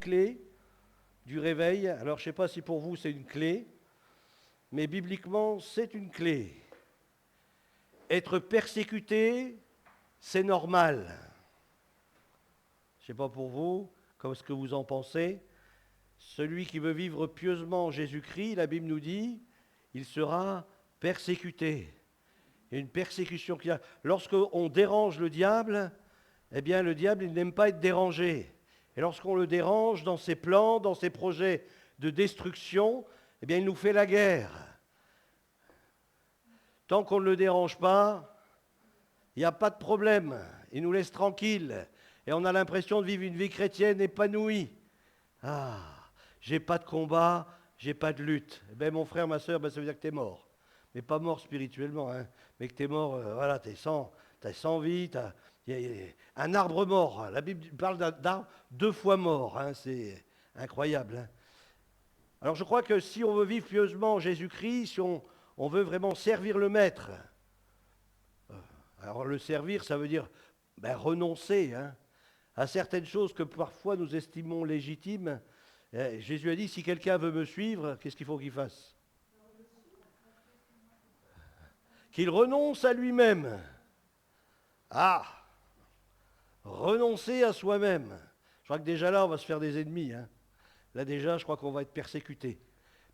clé du réveil. Alors je ne sais pas si pour vous c'est une clé, mais bibliquement c'est une clé. Être persécuté, c'est normal. Je ne sais pas pour vous, comme ce que vous en pensez. Celui qui veut vivre pieusement en Jésus-Christ, la Bible nous dit, il sera persécuté. Il y a une persécution qui a. Lorsqu'on dérange le diable, eh bien le diable il n'aime pas être dérangé. Et lorsqu'on le dérange dans ses plans, dans ses projets de destruction, eh bien il nous fait la guerre. Tant qu'on ne le dérange pas, il n'y a pas de problème. Il nous laisse tranquilles. Et on a l'impression de vivre une vie chrétienne épanouie. Ah, j'ai pas de combat, j'ai pas de lutte. Eh bien, mon frère, ma soeur, ça veut dire que tu es mort. Mais pas mort spirituellement, hein, mais que tu es mort, voilà, tu es sans vie, y a un arbre mort. La Bible parle d'arbre 2 fois mort, hein, c'est incroyable. Hein. Alors je crois que si on veut vivre pieusement Jésus-Christ, si on veut vraiment servir le Maître, alors le servir, ça veut dire renoncer à certaines choses que parfois nous estimons légitimes. Jésus a dit, si quelqu'un veut me suivre, qu'est-ce qu'il faut qu'il fasse? Qu'il renonce à lui-même. Ah, renoncer à soi-même. Je crois que déjà là, on va se faire des ennemis. Hein. Là déjà, je crois qu'on va être persécuté.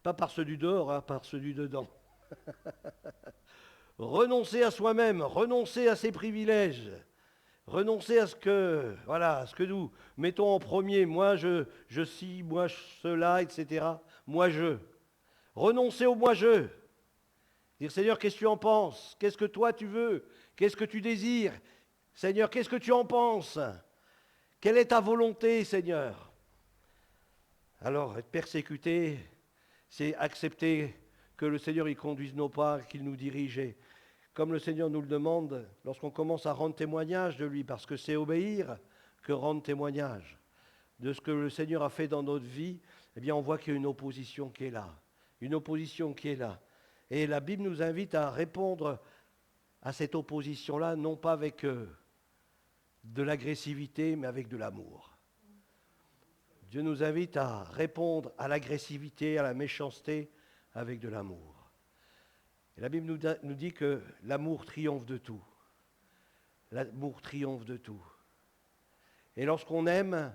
Pas par ceux du dehors, par ceux du dedans. Renoncer à soi-même, renoncer à ses privilèges, renoncer à ce que nous mettons en premier. Moi, je ci, moi, cela, etc. Moi, je. Renoncer au moi-je. Dire, Seigneur, qu'est-ce que tu en penses? Qu'est-ce que toi tu veux? Qu'est-ce que tu désires? Seigneur, qu'est-ce que tu en penses? Quelle est ta volonté, Seigneur? Alors, être persécuté, c'est accepter que le Seigneur y conduise nos pas, qu'il nous dirige. Et comme le Seigneur nous le demande, lorsqu'on commence à rendre témoignage de lui, parce que c'est obéir que rendre témoignage de ce que le Seigneur a fait dans notre vie, eh bien on voit qu'il y a une opposition qui est là. Une opposition qui est là. Et la Bible nous invite à répondre à cette opposition-là, non pas avec de l'agressivité, mais avec de l'amour. Dieu nous invite à répondre à l'agressivité, à la méchanceté, avec de l'amour. Et la Bible nous dit que l'amour triomphe de tout. L'amour triomphe de tout. Et lorsqu'on aime,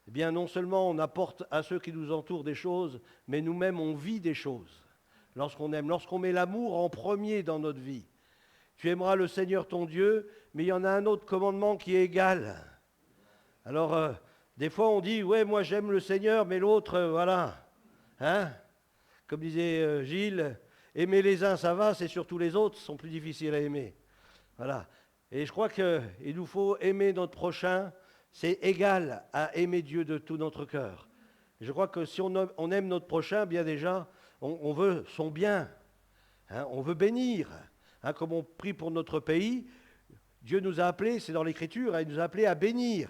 eh bien non seulement on apporte à ceux qui nous entourent des choses, mais nous-mêmes on vit des choses. Lorsqu'on aime, lorsqu'on met l'amour en premier dans notre vie. Tu aimeras le Seigneur ton Dieu, mais il y en a un autre commandement qui est égal. Alors, des fois on dit, ouais, moi j'aime le Seigneur, mais l'autre, voilà. Hein? Comme disait Gilles, aimer les uns ça va, c'est surtout les autres qui sont plus difficiles à aimer. Voilà. Et je crois qu'il nous faut aimer notre prochain, c'est égal à aimer Dieu de tout notre cœur. Et je crois que si on aime notre prochain, bien déjà, on veut son bien, on veut bénir. Comme on prie pour notre pays, Dieu nous a appelés, c'est dans l'Écriture, il nous a appelés à bénir.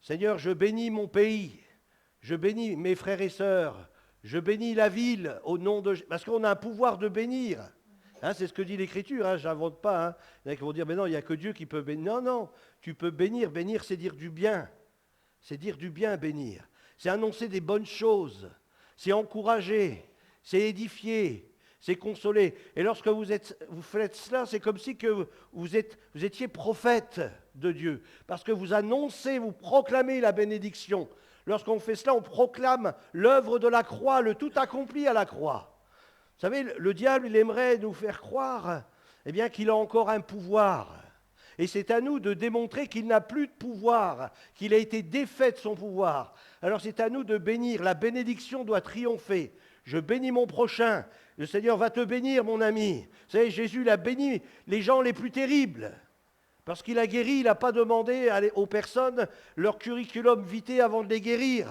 Seigneur, je bénis mon pays, je bénis mes frères et sœurs, je bénis la ville au nom de... Parce qu'on a un pouvoir de bénir. C'est ce que dit l'Écriture, je n'invente pas. Il y en a qui vont dire, mais non, il n'y a que Dieu qui peut bénir. Non, non, tu peux bénir. Bénir, c'est dire du bien. C'est dire du bien, bénir. C'est annoncer des bonnes choses. C'est encourager. C'est édifier. C'est consoler. Et lorsque vous faites cela, c'est comme si que vous étiez prophète de Dieu. Parce que vous annoncez, vous proclamez la bénédiction. Lorsqu'on fait cela, on proclame l'œuvre de la croix, le tout accompli à la croix. Vous savez, le diable, il aimerait nous faire croire qu'il a encore un pouvoir. Et c'est à nous de démontrer qu'il n'a plus de pouvoir, qu'il a été défait de son pouvoir. Alors c'est à nous de bénir. La bénédiction doit triompher. Je bénis mon prochain. Le Seigneur va te bénir, mon ami. Vous savez, Jésus, il a béni les gens les plus terribles. Parce qu'il a guéri, il n'a pas demandé aux personnes leur curriculum vitae avant de les guérir.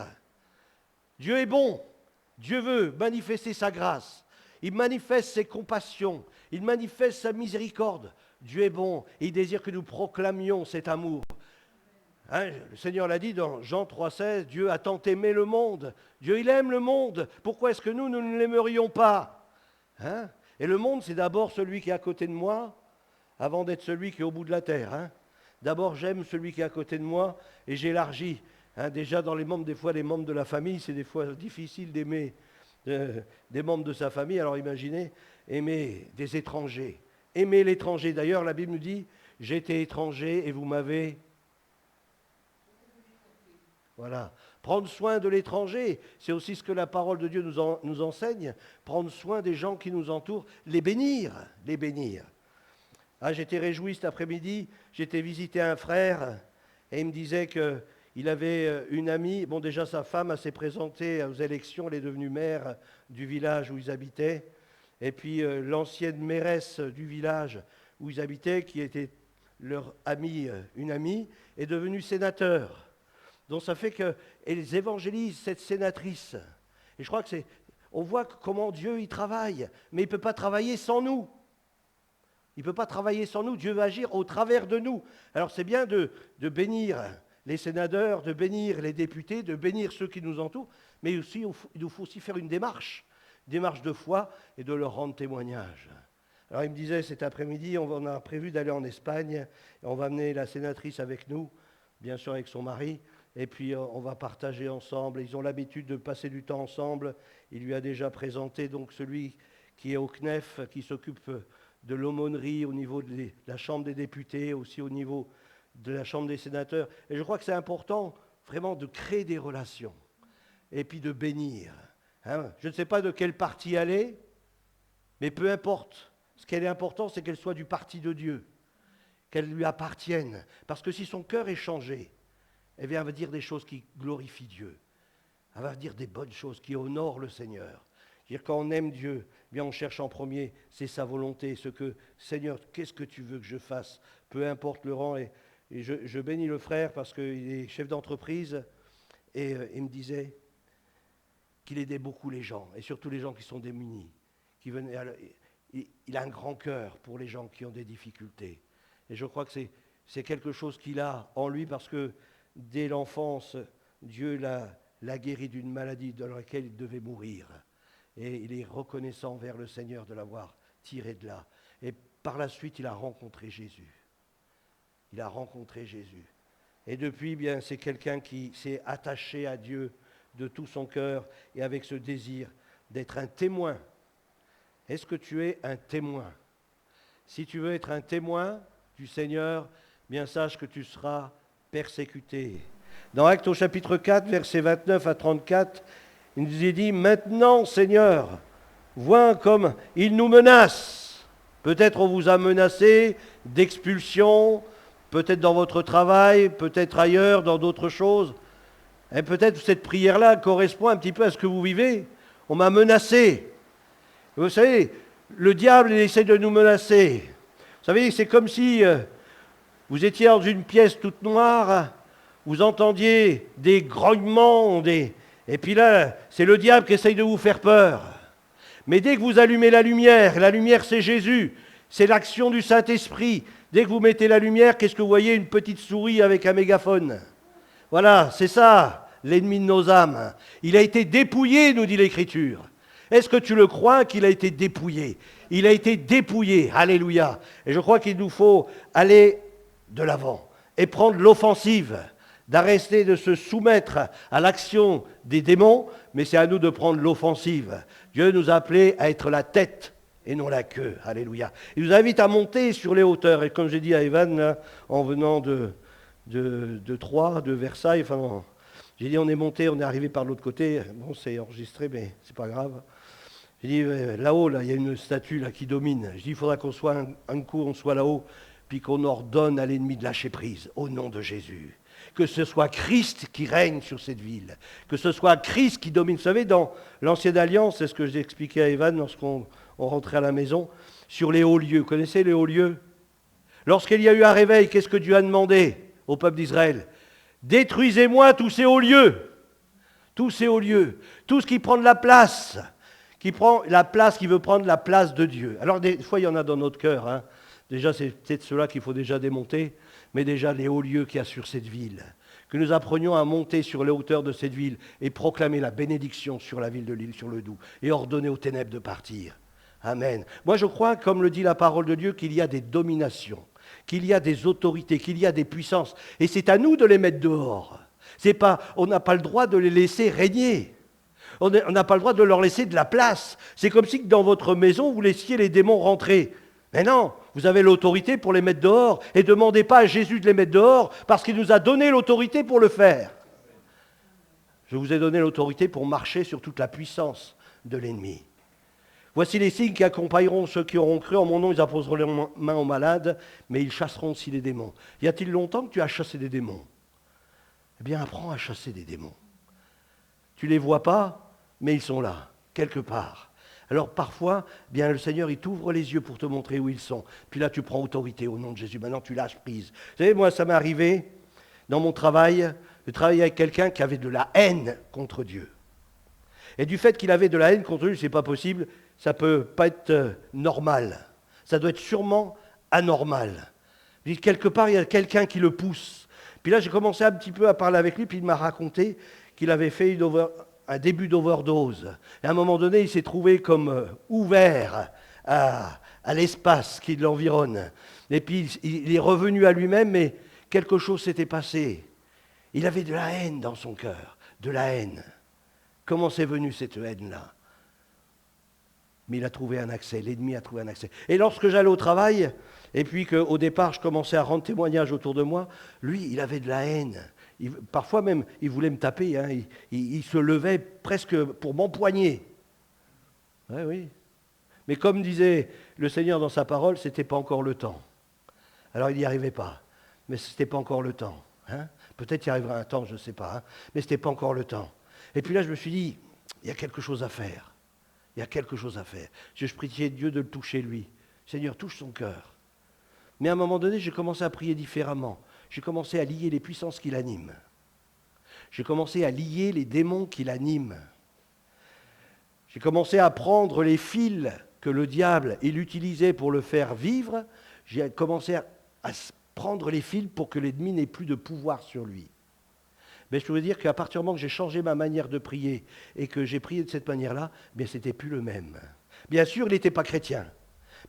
Dieu est bon. Dieu veut manifester sa grâce. Il manifeste ses compassions. Il manifeste sa miséricorde. Dieu est bon. Et il désire que nous proclamions cet amour. Le Seigneur l'a dit dans Jean 3,16, Dieu a tant aimé le monde. Dieu, il aime le monde. Pourquoi est-ce que nous ne l'aimerions pas? Et le monde, c'est d'abord celui qui est à côté de moi, avant d'être celui qui est au bout de la terre. D'abord, j'aime celui qui est à côté de moi et j'élargis. Déjà, dans les membres, des fois, les membres de la famille, c'est des fois difficile d'aimer des membres de sa famille. Alors imaginez, aimer des étrangers. Aimer l'étranger. D'ailleurs, la Bible nous dit, j'étais étranger et vous m'avez... Voilà. Prendre soin de l'étranger, c'est aussi ce que la parole de Dieu nous enseigne. Prendre soin des gens qui nous entourent, les bénir, les bénir. J'étais réjoui cet après-midi, j'étais visiter un frère et il me disait qu'il avait une amie. Bon, déjà sa femme s'est présentée aux élections, elle est devenue maire du village où ils habitaient. Et puis l'ancienne mairesse du village où ils habitaient, qui était leur amie, une amie, est devenue sénateur. Donc ça fait qu'elles évangélisent cette sénatrice. Et je crois que on voit comment Dieu y travaille, mais il ne peut pas travailler sans nous. Il ne peut pas travailler sans nous. Dieu va agir au travers de nous. Alors c'est bien de bénir les sénateurs, de bénir les députés, de bénir ceux qui nous entourent, mais aussi, il nous faut aussi faire une démarche de foi et de leur rendre témoignage. Alors il me disait cet après-midi, on a prévu d'aller en Espagne, et on va amener la sénatrice avec nous, bien sûr avec son mari, et puis on va partager ensemble. Ils ont l'habitude de passer du temps ensemble. Il lui a déjà présenté donc celui qui est au CNEF, qui s'occupe de l'aumônerie au niveau de la Chambre des députés, aussi au niveau de la Chambre des sénateurs. Et je crois que c'est important vraiment de créer des relations et puis de bénir. Je ne sais pas de quel parti elle est, mais peu importe. Ce qui est important, c'est qu'elle soit du parti de Dieu, qu'elle lui appartienne. Parce que si son cœur est changé, elle va dire des choses qui glorifient Dieu. Elle va dire des bonnes choses qui honorent le Seigneur. Quand on aime Dieu, bien on cherche en premier, c'est sa volonté, Seigneur, qu'est-ce que tu veux que je fasse? Peu importe le rang. Et je bénis le frère parce qu'il est chef d'entreprise et il me disait qu'il aidait beaucoup les gens, et surtout les gens qui sont démunis. Il a un grand cœur pour les gens qui ont des difficultés. Et je crois que c'est quelque chose qu'il a en lui parce que dès l'enfance, Dieu l'a guéri d'une maladie dans laquelle il devait mourir. Et il est reconnaissant envers le Seigneur de l'avoir tiré de là. Et par la suite, il a rencontré Jésus. Il a rencontré Jésus. Et depuis, bien, c'est quelqu'un qui s'est attaché à Dieu de tout son cœur et avec ce désir d'être un témoin. Est-ce que tu es un témoin? Si tu veux être un témoin du Seigneur, bien sache que tu seras persécuté. Dans Actes au chapitre 4, versets 29 à 34, il nous est dit, maintenant, Seigneur, vois comme il nous menace. Peut-être on vous a menacé d'expulsion, peut-être dans votre travail, peut-être ailleurs, dans d'autres choses. Et peut-être cette prière-là correspond un petit peu à ce que vous vivez. On m'a menacé. Vous savez, le diable, il essaie de nous menacer. Vous savez, c'est comme si vous étiez dans une pièce toute noire, vous entendiez des grognements, et puis là, c'est le diable qui essaye de vous faire peur. Mais dès que vous allumez la lumière c'est Jésus, c'est l'action du Saint-Esprit. Dès que vous mettez la lumière, qu'est-ce que vous voyez? Une petite souris avec un mégaphone. Voilà, c'est ça, l'ennemi de nos âmes. Il a été dépouillé, nous dit l'Écriture. Est-ce que tu le crois qu'il a été dépouillé? Il a été dépouillé, alléluia. Et je crois qu'il nous faut aller de l'avant et prendre l'offensive, d'arrêter de se soumettre à l'action des démons, mais c'est à nous de prendre l'offensive. Dieu nous a appelés à être la tête et non la queue, alléluia. Il nous invite à monter sur les hauteurs, et comme j'ai dit à Evan, là, en venant de Troyes, de Versailles, enfin, j'ai dit on est monté, on est arrivé par l'autre côté, bon c'est enregistré, mais c'est pas grave. J'ai dit là-haut, là, il y a une statue là, qui domine. Je dis il faudra qu'on soit un coup, on soit là-haut, puis qu'on ordonne à l'ennemi de lâcher prise, au nom de Jésus. Que ce soit Christ qui règne sur cette ville, que ce soit Christ qui domine. Vous savez, dans l'Ancienne Alliance, c'est ce que j'ai expliqué à Evan lorsqu'on rentrait à la maison, sur les hauts lieux. Vous connaissez les hauts lieux? Lorsqu'il y a eu un réveil, qu'est-ce que Dieu a demandé au peuple d'Israël? Détruisez-moi tous ces hauts lieux. Tous ces hauts lieux. Tout ce qui prend de la place. Qui veut prendre la place de Dieu. Alors des fois, il y en a dans notre cœur. Hein. Déjà, c'est peut-être ceux-là qu'il faut déjà démonter. Mais déjà, les hauts lieux qu'il y a sur cette ville. Que nous apprenions à monter sur les hauteurs de cette ville et proclamer la bénédiction sur la ville de l'île, sur le Doubs. Et ordonner aux ténèbres de partir. Amen. Moi, je crois, comme le dit la parole de Dieu, qu'il y a des dominations. qu'il y a des autorités, qu'il y a des puissances. Et c'est à nous de les mettre dehors. On n'a pas le droit de les laisser régner. On n'a pas le droit de leur laisser de la place. C'est comme si dans votre maison, vous laissiez les démons rentrer. Mais non, vous avez l'autorité pour les mettre dehors. Et ne demandez pas à Jésus de les mettre dehors, parce qu'il nous a donné l'autorité pour le faire. Je vous ai donné l'autorité pour marcher sur toute la puissance de l'ennemi. Voici les signes qui accompagneront ceux qui auront cru. En mon nom, ils imposeront leurs mains aux malades, mais ils chasseront aussi les démons. Y a-t-il longtemps que tu as chassé des démons? Eh bien, apprends à chasser des démons. Tu ne les vois pas, mais ils sont là, quelque part. Alors parfois, bien le Seigneur, il t'ouvre les yeux pour te montrer où ils sont. Puis là, tu prends autorité au nom de Jésus. Maintenant, tu lâches prise. Vous savez, moi, ça m'est arrivé dans mon travail, de travailler avec quelqu'un qui avait de la haine contre Dieu. Et du fait qu'il avait de la haine contre Dieu, c'est pas possible, ça ne peut pas être normal. Ça doit être sûrement anormal. Quelque part, il y a quelqu'un qui le pousse. Puis là, j'ai commencé un petit peu à parler avec lui, puis il m'a raconté qu'il avait fait un début d'overdose. Et à un moment donné, il s'est trouvé comme ouvert à l'espace qui l'environne. Et puis, il est revenu à lui-même, mais quelque chose s'était passé. Il avait de la haine dans son cœur, de la haine. Comment c'est venu cette haine-là? Mais il a trouvé un accès, l'ennemi a trouvé un accès. Et lorsque j'allais au travail, et puis qu'au départ je commençais à rendre témoignage autour de moi, lui, il avait de la haine. Parfois même, il voulait me taper, hein. Il se levait presque pour m'empoigner. Oui, oui. Mais comme disait le Seigneur dans sa parole, ce n'était pas encore le temps. Alors il n'y arrivait pas, mais ce n'était pas encore le temps. Hein. Peut-être il y arrivera un temps, je ne sais pas, hein, mais ce n'était pas encore le temps. Et puis là, je me suis dit, il y a quelque chose à faire. Il y a quelque chose à faire. Je priais Dieu de le toucher, lui. Seigneur, touche son cœur. Mais à un moment donné, j'ai commencé à prier différemment. J'ai commencé à lier les puissances qui l'animent. J'ai commencé à lier les démons qui l'animent. J'ai commencé à prendre les fils que le diable, il utilisait pour le faire vivre. J'ai commencé à prendre les fils pour que l'ennemi n'ait plus de pouvoir sur lui. Mais je peux vous dire qu'à partir du moment que j'ai changé ma manière de prier et que j'ai prié de cette manière-là, bien, ce n'était plus le même. Bien sûr, il n'était pas chrétien.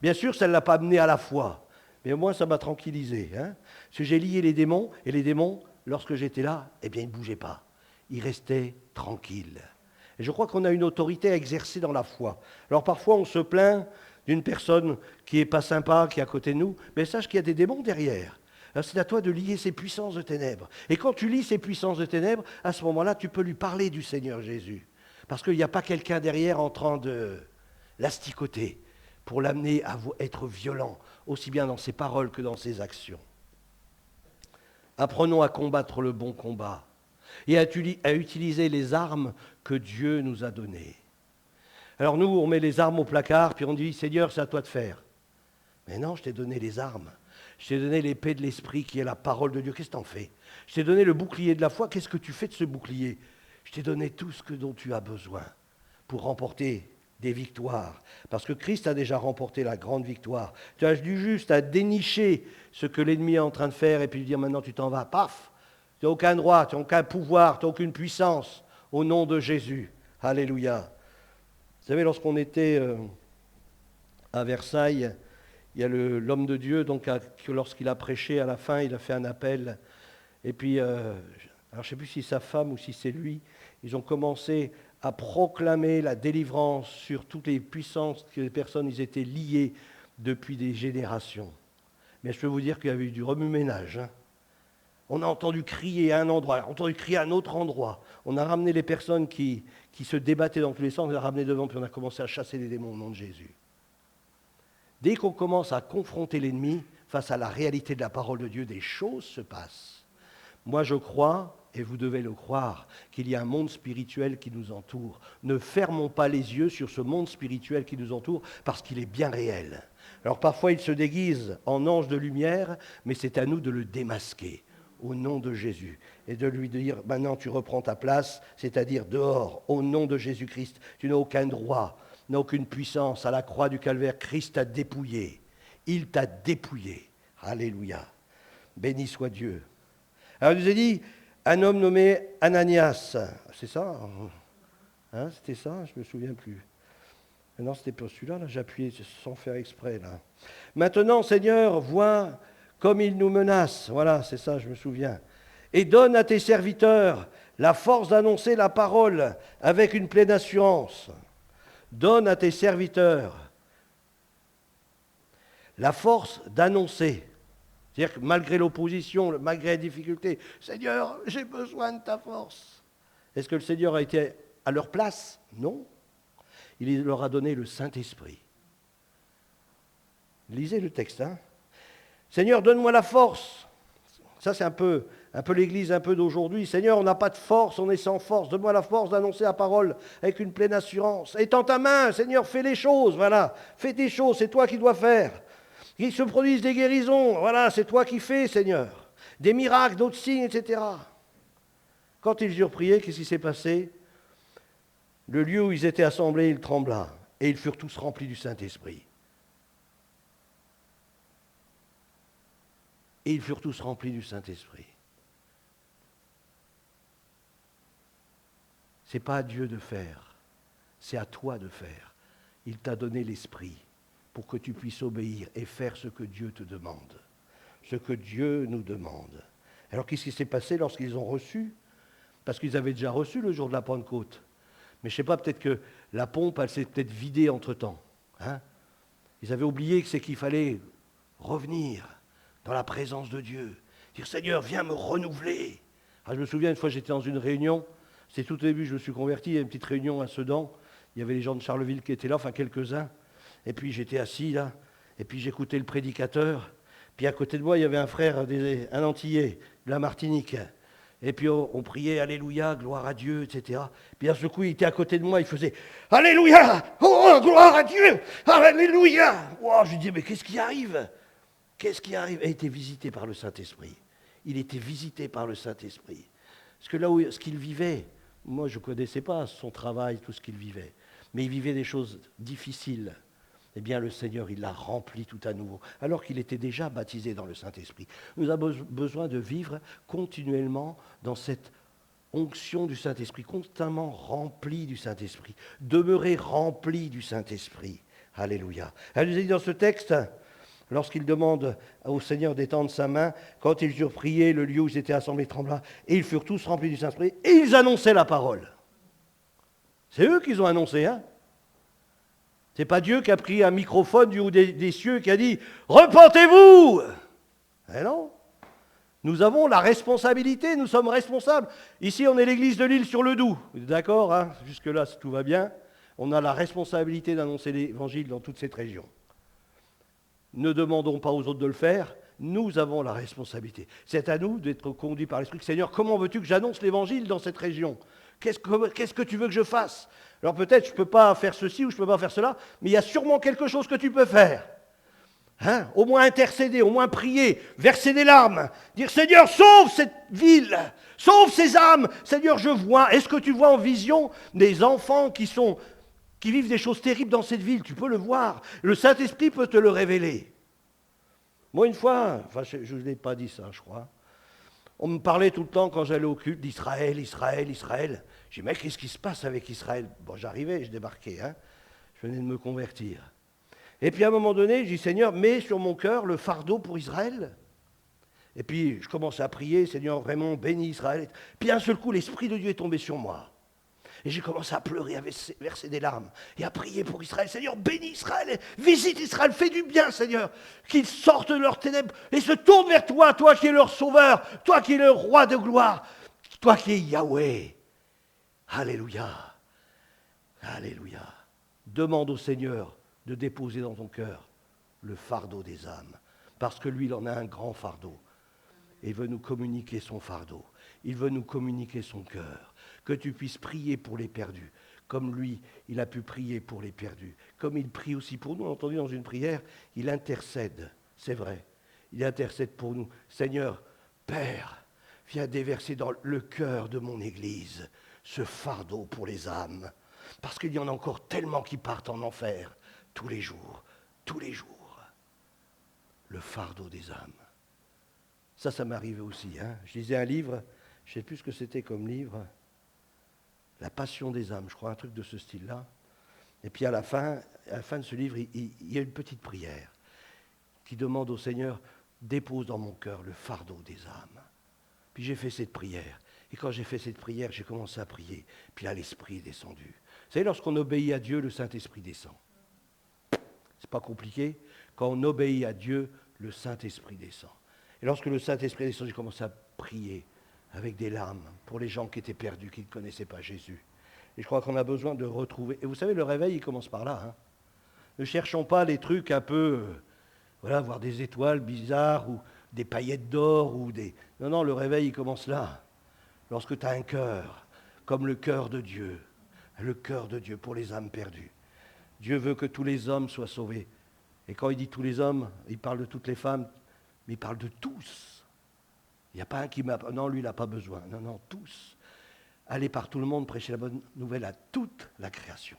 Bien sûr, ça ne l'a pas amené à la foi. Mais au moins, ça m'a tranquillisé. Hein. Parce que j'ai lié les démons, et les démons, lorsque j'étais là, eh bien, ils ne bougeaient pas. Ils restaient tranquilles. Et je crois qu'on a une autorité à exercer dans la foi. Alors parfois, on se plaint d'une personne qui n'est pas sympa, qui est à côté de nous, mais sache qu'il y a des démons derrière. Alors c'est à toi de lier ces puissances de ténèbres. Et quand tu lis ces puissances de ténèbres, à ce moment-là, tu peux lui parler du Seigneur Jésus. Parce qu'il n'y a pas quelqu'un derrière en train de l'asticoter pour l'amener à être violent, aussi bien dans ses paroles que dans ses actions. Apprenons à combattre le bon combat et à utiliser les armes que Dieu nous a données. Alors nous, on met les armes au placard, puis on dit, Seigneur, c'est à toi de faire. Mais non, je t'ai donné les armes. Je t'ai donné l'épée de l'esprit qui est la parole de Dieu. Qu'est-ce que tu en fais? Je t'ai donné le bouclier de la foi. Qu'est-ce que tu fais de ce bouclier? Je t'ai donné tout ce dont tu as besoin pour remporter des victoires. Parce que Christ a déjà remporté la grande victoire. Tu as juste à dénicher ce que l'ennemi est en train de faire et puis lui dire maintenant tu t'en vas. Paf! Tu n'as aucun droit, tu n'as aucun pouvoir, tu n'as aucune puissance au nom de Jésus. Alléluia. Vous savez, lorsqu'on était à Versailles, il y a l'homme de Dieu, donc lorsqu'il a prêché à la fin, il a fait un appel. Et puis, alors je ne sais plus si c'est sa femme ou si c'est lui, ils ont commencé à proclamer la délivrance sur toutes les puissances que les personnes ils étaient liées depuis des générations. Mais je peux vous dire qu'il y avait eu du remue-ménage. Hein. On a entendu crier à un endroit, on a entendu crier à un autre endroit. On a ramené les personnes qui se débattaient dans tous les sens, on les a ramenées devant, puis on a commencé à chasser les démons au nom de Jésus. Dès qu'on commence à confronter l'ennemi face à la réalité de la parole de Dieu, des choses se passent. Moi, je crois, et vous devez le croire, qu'il y a un monde spirituel qui nous entoure. Ne fermons pas les yeux sur ce monde spirituel qui nous entoure, parce qu'il est bien réel. Alors parfois, il se déguise en ange de lumière, mais c'est à nous de le démasquer, au nom de Jésus, et de lui dire, maintenant tu reprends ta place, c'est-à-dire dehors, au nom de Jésus-Christ. Tu n'as aucun droit, n'a aucune puissance. À la croix du calvaire, Christ t'a dépouillé. Il t'a dépouillé. Alléluia. Béni soit Dieu. Alors il nous a dit, un homme nommé Ananias. C'est ça hein, c'était ça? Je ne me souviens plus. Non, c'était pas celui-là. Là, j'ai appuyé sans faire exprès. Là. Maintenant, Seigneur, vois comme il nous menace. Voilà, c'est ça, je me souviens. Et donne à tes serviteurs la force d'annoncer la parole avec une pleine assurance. Donne à tes serviteurs la force d'annoncer. C'est-à-dire que malgré l'opposition, malgré la difficulté, Seigneur, j'ai besoin de ta force. Est-ce que le Seigneur a été à leur place? Non. Il leur a donné le Saint-Esprit. Lisez le texte. Hein. Seigneur, donne-moi la force. Ça, c'est un peu l'Église un peu d'aujourd'hui. Seigneur, on n'a pas de force, on est sans force. Donne-moi la force d'annoncer la parole avec une pleine assurance. Étends ta main, Seigneur, fais les choses. Voilà, fais tes choses, c'est toi qui dois faire. Qu'il se produisent des guérisons. Voilà, c'est toi qui fais, Seigneur. Des miracles, d'autres signes, etc. Quand ils eurent prié, qu'est-ce qui s'est passé? Le lieu où ils étaient assemblés, il trembla. Et ils furent tous remplis du Saint-Esprit. Et ils furent tous remplis du Saint-Esprit. Ce n'est pas à Dieu de faire, c'est à toi de faire. Il t'a donné l'Esprit pour que tu puisses obéir et faire ce que Dieu te demande, ce que Dieu nous demande. Alors qu'est-ce qui s'est passé lorsqu'ils ont reçu? Parce qu'ils avaient déjà reçu le jour de la Pentecôte. Mais je ne sais pas, peut-être que la pompe, elle s'est peut-être vidée entre-temps. Hein? Ils avaient oublié que c'est qu'il fallait revenir dans la présence de Dieu. Dire, Seigneur, viens me renouveler. Ah, je me souviens, une fois, j'étais dans une réunion. C'est tout au début, je me suis converti. Il y a une petite réunion à Sedan. Il y avait les gens de Charleville qui étaient là, enfin quelques-uns. Et puis j'étais assis là. Et puis j'écoutais le prédicateur. Puis à côté de moi, il y avait un frère, un Antillais, de la Martinique. Et puis on priait Alléluia, gloire à Dieu, etc. Puis à ce coup, il était à côté de moi, il faisait Alléluia, oh, gloire à Dieu, Alléluia. Oh, je lui dis, mais qu'est-ce qui arrive? Qu'est-ce qui arrive? Il était visité par le Saint-Esprit. Il était visité par le Saint-Esprit. Parce que là où ce qu'il vivait, moi je ne connaissais pas son travail, tout ce qu'il vivait, mais il vivait des choses difficiles. Eh bien le Seigneur, il l'a rempli tout à nouveau, alors qu'il était déjà baptisé dans le Saint-Esprit. Nous avons besoin de vivre continuellement dans cette onction du Saint-Esprit, constamment rempli du Saint-Esprit, demeurer rempli du Saint-Esprit. Alléluia. Elle nous a dit dans ce texte, lorsqu'il demande au Seigneur d'étendre sa main, quand ils eurent prié, le lieu où ils étaient assemblés trembla, et ils furent tous remplis du Saint-Esprit, et ils annonçaient la parole. C'est eux qui ont annoncé, hein? C'est pas Dieu qui a pris un microphone du haut des cieux et qui a dit « Repentez-vous » Eh non. Nous avons la responsabilité, nous sommes responsables. Ici, on est l'église de l'Île-sur-le-Doubs. D'accord, hein? Jusque-là, tout va bien. On a la responsabilité d'annoncer l'évangile dans toute cette région. Ne demandons pas aux autres de le faire, nous avons la responsabilité. C'est à nous d'être conduits par l'Esprit. Seigneur, comment veux-tu que j'annonce l'évangile dans cette région? Qu'est-ce que tu veux que je fasse? Alors peut-être je ne peux pas faire ceci ou je ne peux pas faire cela, mais il y a sûrement quelque chose que tu peux faire. Hein? Au moins intercéder, au moins prier, verser des larmes, dire Seigneur, sauve cette ville, sauve ces âmes. Seigneur, je vois, est-ce que tu vois en vision des enfants qui vivent des choses terribles dans cette ville? Tu peux le voir, le Saint-Esprit peut te le révéler. Moi une fois, enfin je ne l'ai pas dit ça je crois, on me parlait tout le temps quand j'allais au culte d'Israël, Israël, Israël. J'ai dit mais qu'est-ce qui se passe avec Israël? Bon j'arrivais, je débarquais, hein. Je venais de me convertir. Et puis à un moment donné, j'ai dit Seigneur, mets sur mon cœur le fardeau pour Israël. Et puis je commençais à prier, Seigneur vraiment bénis Israël. Puis d'un seul coup l'Esprit de Dieu est tombé sur moi. Et j'ai commencé à pleurer, à verser des larmes et à prier pour Israël. Seigneur, bénis Israël, visite Israël, fais du bien, Seigneur. Qu'ils sortent de leurs ténèbres et se tournent vers toi, toi qui es leur sauveur, toi qui es le roi de gloire, toi qui es Yahweh. Alléluia. Alléluia. Demande au Seigneur de déposer dans ton cœur le fardeau des âmes. Parce que lui, il en a un grand fardeau. Et il veut nous communiquer son fardeau. Il veut nous communiquer son cœur. Que tu puisses prier pour les perdus, comme lui, il a pu prier pour les perdus, comme il prie aussi pour nous. On a entendu dans une prière, il intercède, c'est vrai, il intercède pour nous. Seigneur, Père, viens déverser dans le cœur de mon Église ce fardeau pour les âmes, parce qu'il y en a encore tellement qui partent en enfer tous les jours, le fardeau des âmes. Ça m'arrivait aussi. Hein. Je lisais un livre, je ne sais plus ce que c'était comme livre, La passion des âmes, je crois, un truc de ce style-là. Et puis à la fin de ce livre, il y a une petite prière qui demande au Seigneur dépose dans mon cœur le fardeau des âmes. Puis j'ai fait cette prière. Et quand j'ai fait cette prière, j'ai commencé à prier. Puis là, l'Esprit est descendu. Vous savez, lorsqu'on obéit à Dieu, le Saint-Esprit descend. C'est pas compliqué. Quand on obéit à Dieu, le Saint-Esprit descend. Et lorsque le Saint-Esprit descend, j'ai commencé à prier avec des larmes pour les gens qui étaient perdus, qui ne connaissaient pas Jésus. Et je crois qu'on a besoin de retrouver. Et vous savez, le réveil, il commence par là. Hein. Ne cherchons pas des trucs un peu, voilà, voir des étoiles bizarres ou des paillettes d'or ou des... Non, non, le réveil, il commence là. Lorsque tu as un cœur, comme le cœur de Dieu pour les âmes perdues. Dieu veut que tous les hommes soient sauvés. Et quand il dit tous les hommes, il parle de toutes les femmes, mais il parle de tous. Il n'y a pas un qui m'a... Non, lui, il n'a pas besoin. Non, non, tous. Allez par tout le monde, prêcher la bonne nouvelle à toute la création.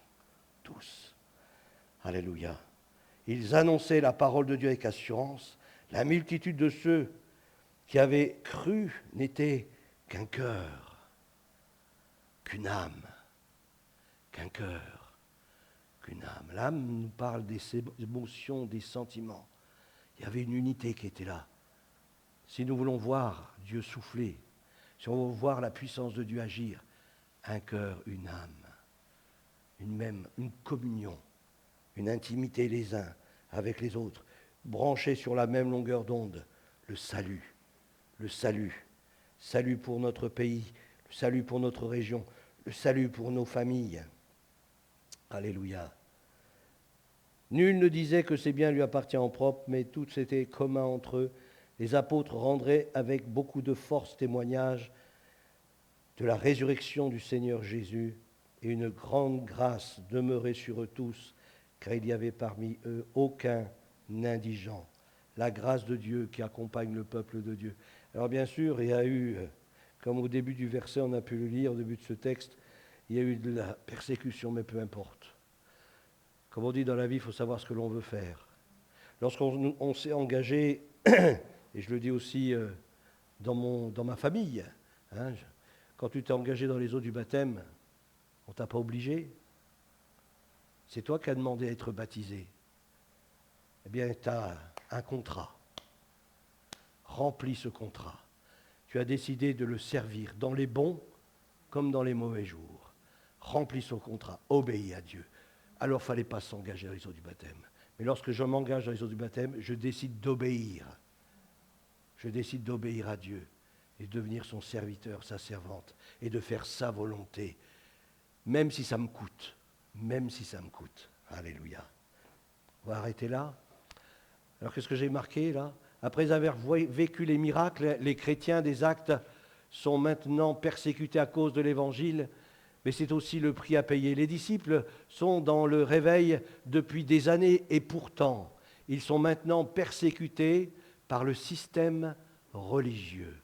Tous. Alléluia. Ils annonçaient la parole de Dieu avec assurance. La multitude de ceux qui avaient cru n'était qu'un cœur, qu'une âme, qu'un cœur, qu'une âme. L'âme nous parle des émotions, des sentiments. Il y avait une unité qui était là. Si nous voulons voir Dieu souffler, si on veut voir la puissance de Dieu agir, un cœur, une âme, une communion, une intimité les uns avec les autres, branchés sur la même longueur d'onde, le salut pour notre pays, le salut pour notre région, le salut pour nos familles. Alléluia. Nul ne disait que ses biens lui appartiennent en propre, mais tout était commun entre eux. Les apôtres rendraient avec beaucoup de force témoignage de la résurrection du Seigneur Jésus, et une grande grâce demeurait sur eux tous, car il n'y avait parmi eux aucun indigent. La grâce de Dieu qui accompagne le peuple de Dieu. Alors bien sûr, il y a eu, comme au début du verset, on a pu le lire, au début de ce texte, il y a eu de la persécution, mais peu importe. Comme on dit dans la vie, il faut savoir ce que l'on veut faire. Lorsqu'on s'est engagé, et je le dis aussi dans ma famille, hein, quand tu t'es engagé dans les eaux du baptême, on ne t'a pas obligé. C'est toi qui as demandé à être baptisé. Eh bien, tu as un contrat. Remplis ce contrat. Tu as décidé de le servir dans les bons comme dans les mauvais jours. Remplis ce contrat. Obéis à Dieu. Alors, il ne fallait pas s'engager dans les eaux du baptême. Mais lorsque je m'engage dans les eaux du baptême, je décide d'obéir. Je décide d'obéir à Dieu et de devenir son serviteur, sa servante, et de faire sa volonté, même si ça me coûte. Même si ça me coûte. Alléluia. On va arrêter là. Alors qu'est-ce que j'ai marqué là ? Après avoir vécu les miracles, les chrétiens des Actes sont maintenant persécutés à cause de l'Évangile, mais c'est aussi le prix à payer. Les disciples sont dans le réveil depuis des années et pourtant, ils sont maintenant persécutés par le système religieux.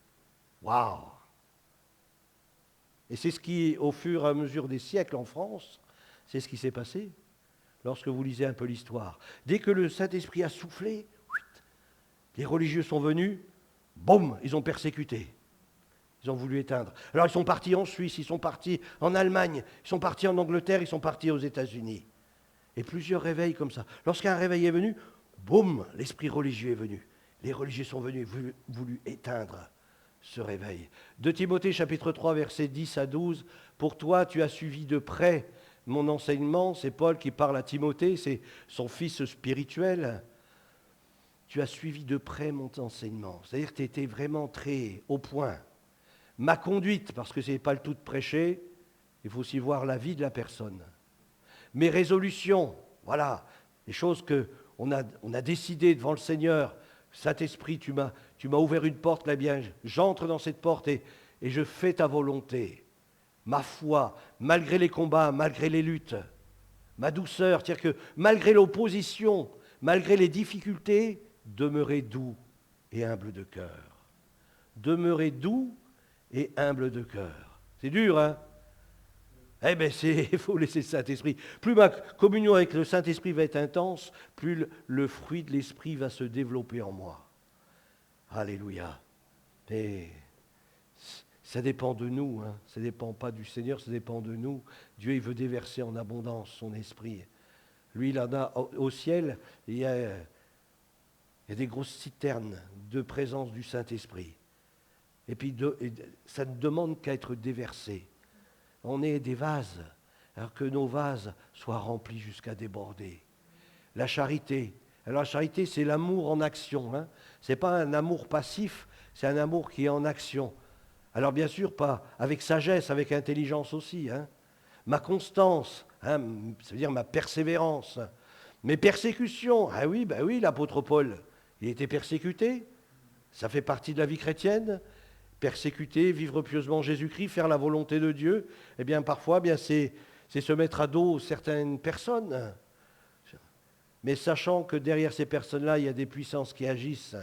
Waouh ! Et c'est ce qui, au fur et à mesure des siècles en France, c'est ce qui s'est passé lorsque vous lisez un peu l'histoire. Dès que le Saint-Esprit a soufflé, les religieux sont venus, boum, ils ont persécuté. Ils ont voulu éteindre. Alors ils sont partis en Suisse, ils sont partis en Allemagne, ils sont partis en Angleterre, ils sont partis aux États-Unis. Et plusieurs réveils comme ça. Lorsqu'un réveil est venu, boum, l'esprit religieux est venu. Les religieux sont venus, voulu éteindre ce réveil. 2 Timothée chapitre 3, versets 10 à 12. Pour toi, tu as suivi de près mon enseignement. C'est Paul qui parle à Timothée, c'est son fils spirituel. Tu as suivi de près mon enseignement. C'est-à-dire que tu étais vraiment très au point. Ma conduite, parce que ce n'est pas le tout de prêcher, il faut aussi voir la vie de la personne. Mes résolutions, voilà, les choses qu'on a décidées devant le Seigneur. Saint-Esprit, tu m'as ouvert une porte, là bien, j'entre dans cette porte et je fais ta volonté. Ma foi, malgré les combats, malgré les luttes, ma douceur, c'est-à-dire que malgré l'opposition, malgré les difficultés, demeurez doux et humble de cœur. Demeurez doux et humble de cœur. C'est dur, hein ? Eh bien, il faut laisser le Saint-Esprit. Plus ma communion avec le Saint-Esprit va être intense, plus le fruit de l'Esprit va se développer en moi. Alléluia. Et ça dépend de nous, hein. Ça ne dépend pas du Seigneur, ça dépend de nous. Dieu, il veut déverser en abondance son Esprit. Lui, il en a au ciel, il y a Il y a des grosses citernes de présence du Saint-Esprit. Et puis ça ne demande qu'à être déversé. On est des vases, alors que nos vases soient remplis jusqu'à déborder. La charité. Alors la charité, c'est l'amour en action. Hein. Ce n'est pas un amour passif, c'est un amour qui est en action. Alors bien sûr, pas avec sagesse, avec intelligence aussi. Hein. Ma constance, hein, ça veut dire ma persévérance. Mes persécutions. Ah oui, ben oui, l'apôtre Paul, il était persécuté. Ça fait partie de la vie chrétienne. Persécuter, vivre pieusement Jésus-Christ, faire la volonté de Dieu, eh bien parfois, eh bien, c'est se mettre à dos certaines personnes. Mais sachant que derrière ces personnes-là, il y a des puissances qui agissent.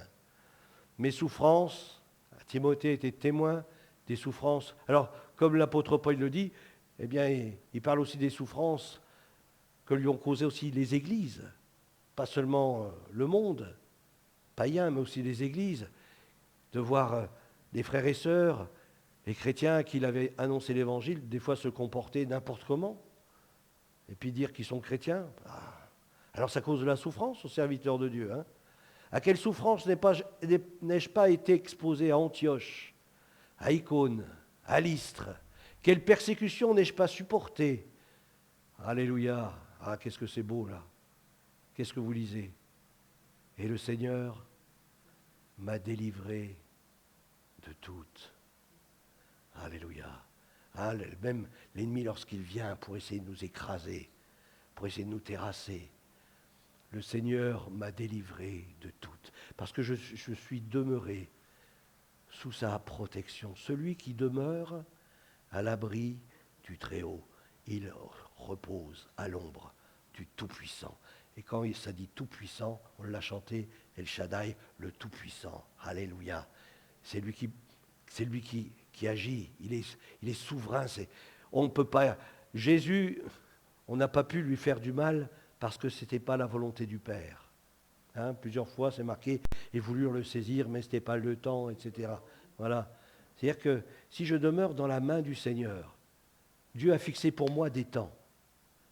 Mes souffrances, Timothée était témoin des souffrances. Alors, comme l'apôtre Paul le dit, eh bien, il parle aussi des souffrances que lui ont causées aussi les églises. Pas seulement le monde païen, mais aussi les églises. De voir des frères et sœurs, les chrétiens à qui il avait annoncé l'évangile, des fois se comporter n'importe comment, et puis dire qu'ils sont chrétiens. Alors ça cause de la souffrance aux serviteurs de Dieu. Hein. À quelle souffrance n'ai-je pas été exposé à Antioche, à Icône, à Lystre? Quelle persécution n'ai-je pas supportée? Alléluia. Ah, qu'est-ce que c'est beau là. Qu'est-ce que vous lisez? Et le Seigneur m'a délivré de toutes. Alléluia. Ah, même l'ennemi, lorsqu'il vient pour essayer de nous écraser, pour essayer de nous terrasser, le Seigneur m'a délivré de toutes. Parce que je suis demeuré sous sa protection. Celui qui demeure à l'abri du Très-Haut, il repose à l'ombre du Tout-Puissant. Et quand ça dit Tout-Puissant, on l'a chanté, El Shaddai, le Tout-Puissant. Alléluia. C'est lui qui agit. Il est souverain. On ne peut pas... Jésus, on n'a pas pu lui faire du mal parce que ce n'était pas la volonté du Père. Hein, plusieurs fois, c'est marqué, ils voulurent le saisir, mais ce n'était pas le temps, etc. Voilà. C'est-à-dire que si je demeure dans la main du Seigneur, Dieu a fixé pour moi des temps.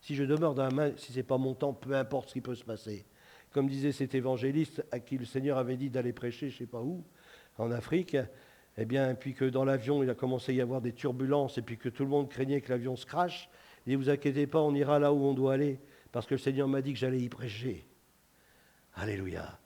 Si je demeure dans la main, si ce n'est pas mon temps, peu importe ce qui peut se passer. Comme disait cet évangéliste à qui le Seigneur avait dit d'aller prêcher, je ne sais pas où, en Afrique, eh bien, puis que dans l'avion, il a commencé à y avoir des turbulences, et puis que tout le monde craignait que l'avion se crache, il dit, vous inquiétez pas, on ira là où on doit aller, parce que le Seigneur m'a dit que j'allais y prêcher. Alléluia.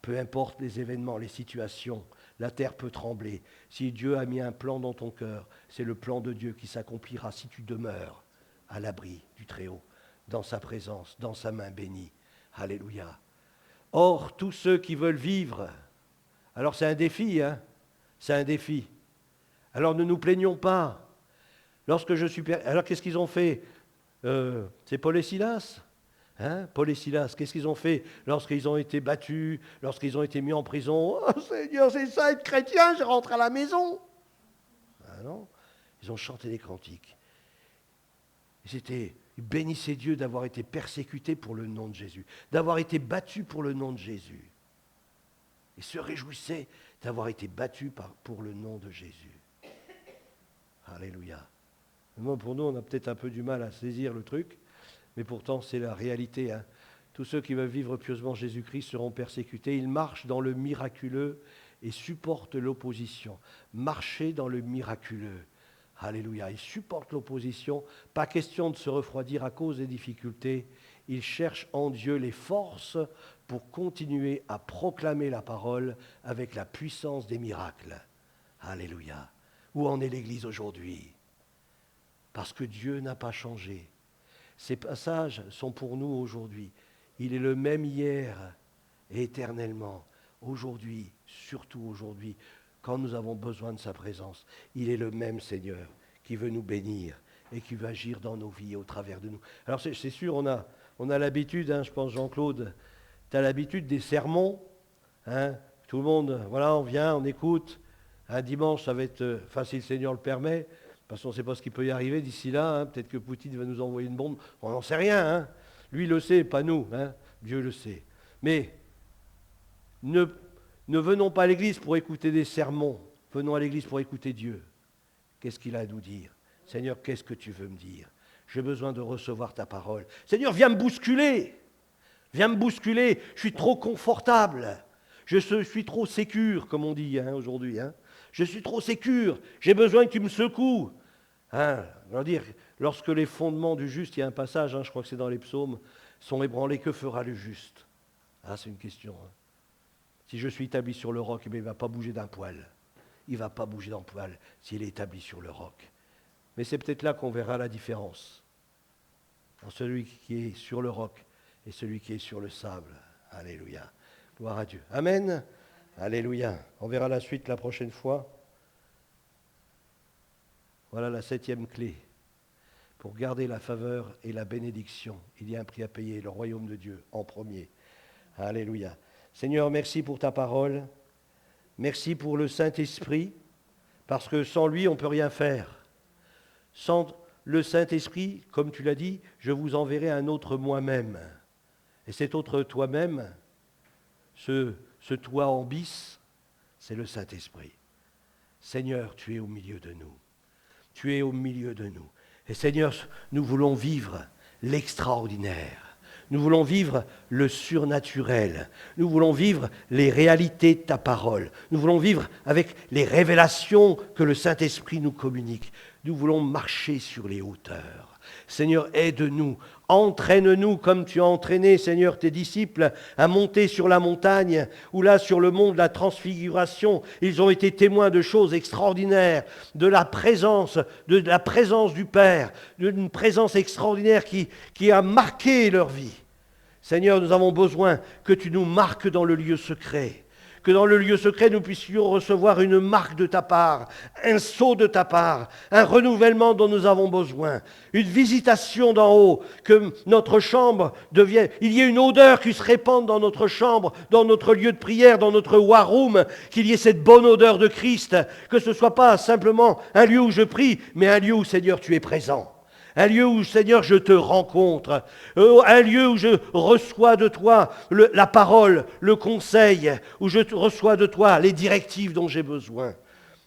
Peu importe les événements, les situations, la terre peut trembler. Si Dieu a mis un plan dans ton cœur, c'est le plan de Dieu qui s'accomplira si tu demeures à l'abri du Très-Haut, dans sa présence, dans sa main bénie. Alléluia. Or, tous ceux qui veulent vivre, alors c'est un défi, hein, c'est un défi. Alors ne nous plaignons pas. Alors qu'est-ce qu'ils ont fait? C'est Paul et Silas. Hein, Paul et Silas, qu'est-ce qu'ils ont fait lorsqu'ils ont été battus, lorsqu'ils ont été mis en prison? Oh Seigneur, c'est ça être chrétien, je rentre à la maison. Ah non, ils ont chanté des cantiques. Ils bénissaient Dieu d'avoir été persécutés pour le nom de Jésus, d'avoir été battus pour le nom de Jésus. Ils se réjouissaient d'avoir été battus pour le nom de Jésus. Alléluia. Moi, pour nous, on a peut-être un peu du mal à saisir le truc, mais pourtant, c'est la réalité. Hein. Tous ceux qui veulent vivre pieusement Jésus-Christ seront persécutés. Ils marchent dans le miraculeux et supportent l'opposition. Marcher dans le miraculeux. Alléluia. Ils supportent l'opposition. Pas question de se refroidir à cause des difficultés. Ils cherchent en Dieu les forces pour continuer à proclamer la parole avec la puissance des miracles. Alléluia. Où en est l'Église aujourd'hui? Parce que Dieu n'a pas changé. Ces passages sont pour nous aujourd'hui. Il est le même hier et éternellement. Aujourd'hui, surtout aujourd'hui, quand nous avons besoin de sa présence, il est le même Seigneur qui veut nous bénir et qui veut agir dans nos vies au travers de nous. Alors c'est sûr, on a l'habitude, hein, je pense Jean-Claude, tu as l'habitude des sermons. Hein, tout le monde, voilà, on vient, on écoute. Un dimanche, ça va être, si le Seigneur le permet, parce qu'on ne sait pas ce qui peut y arriver d'ici là. Hein. Peut-être que Poutine va nous envoyer une bombe. On n'en sait rien. Hein. Lui le sait, pas nous. Hein. Dieu le sait. Mais ne venons pas à l'église pour écouter des sermons. Venons à l'église pour écouter Dieu. Qu'est-ce qu'il a à nous dire? Seigneur, qu'est-ce que tu veux me dire? J'ai besoin de recevoir ta parole. Seigneur, viens me bousculer. Viens me bousculer. Je suis trop confortable. Je suis trop sécure, comme on dit aujourd'hui. Je suis trop sécure, j'ai besoin que tu me secoues. On va dire, lorsque les fondements du juste, il y a un passage, je crois que c'est dans les psaumes, sont ébranlés, que fera le juste? C'est une question. Si je suis établi sur le roc, il ne va pas bouger d'un poil. Il ne va pas bouger d'un poil s'il est établi sur le roc. Mais c'est peut-être là qu'on verra la différence entre celui qui est sur le roc et celui qui est sur le sable. Alléluia. Gloire à Dieu. Amen. Alléluia. On verra la suite la prochaine fois. Voilà la 7e clé. Pour garder la faveur et la bénédiction, il y a un prix à payer, le royaume de Dieu en premier. Alléluia. Seigneur, merci pour ta parole. Merci pour le Saint-Esprit, parce que sans lui, on ne peut rien faire. Sans le Saint-Esprit, comme tu l'as dit, je vous enverrai un autre moi-même. Et cet autre toi-même, ce toi en bis, c'est le Saint-Esprit. Seigneur, tu es au milieu de nous. Tu es au milieu de nous. Et Seigneur, nous voulons vivre l'extraordinaire. Nous voulons vivre le surnaturel. Nous voulons vivre les réalités de ta parole. Nous voulons vivre avec les révélations que le Saint-Esprit nous communique. Nous voulons marcher sur les hauteurs. Seigneur, aide-nous, entraîne-nous comme tu as entraîné, Seigneur, tes disciples à monter sur la montagne, ou là sur le mont de la transfiguration. Ils ont été témoins de choses extraordinaires, de la présence du Père, d'une présence extraordinaire qui a marqué leur vie. Seigneur, nous avons besoin que tu nous marques dans le lieu secret. Que dans le lieu secret, nous puissions recevoir une marque de ta part, un sceau de ta part, un renouvellement dont nous avons besoin, une visitation d'en haut, que notre chambre devienne... Il y ait une odeur qui se répande dans notre chambre, dans notre lieu de prière, dans notre war room, qu'il y ait cette bonne odeur de Christ, que ce ne soit pas simplement un lieu où je prie, mais un lieu où, Seigneur, tu es présent. Un lieu où, Seigneur, je te rencontre. Un lieu où je reçois de toi la parole, le conseil, où je reçois de toi les directives dont j'ai besoin.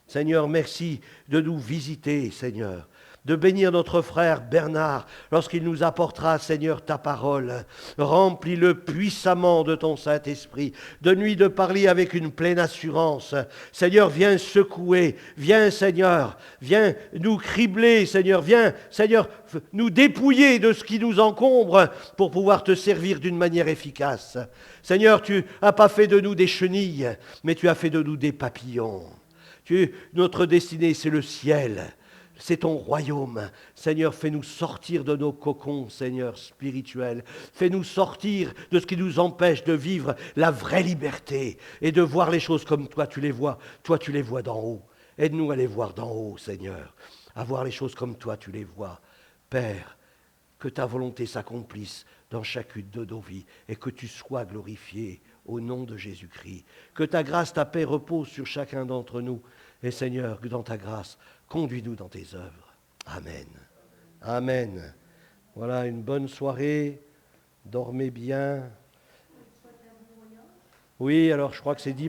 Seigneur, merci de nous visiter, Seigneur. De bénir notre frère Bernard lorsqu'il nous apportera, Seigneur, ta parole. Remplis-le puissamment de ton Saint-Esprit. Donne-lui de parler avec une pleine assurance. Seigneur, viens secouer. Viens, Seigneur. Viens nous cribler, Seigneur. Viens, Seigneur, nous dépouiller de ce qui nous encombre pour pouvoir te servir d'une manière efficace. Seigneur, tu n'as pas fait de nous des chenilles, mais tu as fait de nous des papillons. Notre destinée, c'est le ciel. C'est ton royaume. Seigneur, fais-nous sortir de nos cocons, Seigneur, spirituels. Fais-nous sortir de ce qui nous empêche de vivre la vraie liberté et de voir les choses comme toi tu les vois. Toi, tu les vois d'en haut. Aide-nous à les voir d'en haut, Seigneur. À voir les choses comme toi tu les vois. Père, que ta volonté s'accomplisse dans chacune de nos vies et que tu sois glorifié au nom de Jésus-Christ. Que ta grâce, ta paix repose sur chacun d'entre nous. Et Seigneur, que dans ta grâce, conduis-nous dans tes œuvres. Amen. Amen. Voilà, une bonne soirée. Dormez bien. Oui, alors je crois que c'est 10.